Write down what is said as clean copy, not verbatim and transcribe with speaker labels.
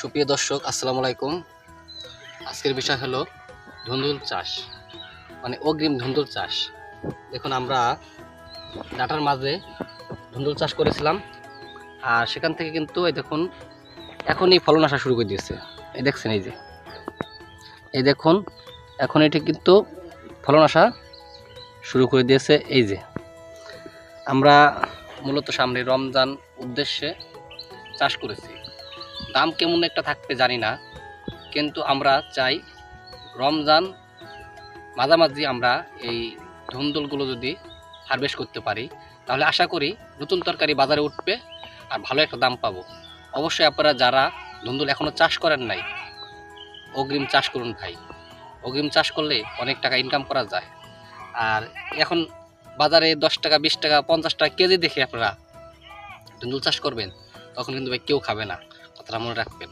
Speaker 1: সুপ্রিয় দর্শক, আসসালামু আলাইকুম। আজকের বিষয় হলো ধুন্দুল চাষ, মানে অগ্রিম ধুন্দুল চাষ। দেখুন, আমরা ডাটার মাঝে ধুন্দুল চাষ করেছিলাম, আর সেখান থেকে কিন্তু এই দেখুন এখনই ফলন আসা শুরু করে দিয়েছে। এই দেখছেন, এই দেখুন এখন এটি কিন্তু ফলন আসা শুরু করে দিয়েছে। এই যে আমরা মূলত সামনে রমজান উদ্দেশ্যে চাষ করেছি। দাম কেমন একটা থাকবে জানি না, কিন্তু আমরা চাই রমজান মাঝামাঝি আমরা এই ধুন্দুলগুলো যদি হারভেস্ট করতে পারি, তাহলে আশা করি নতুন তরকারি বাজারে উঠবে আর ভালো একটা দাম পাবো। অবশ্যই আপনারা যারা ধুন্দুল এখনও চাষ করেন নাই, অগ্রিম চাষ করুন ভাই। অগ্রিম চাষ করলে অনেক টাকা ইনকাম করা যায়। আর এখন বাজারে 10 টাকা, 20 টাকা, 50 টাকা কেজি দেখে আপনারা ধুন্দুল চাষ করবেন, তখন কিন্তু ভাই কেউ খাবে না, কথাটা মনে রাখবেন।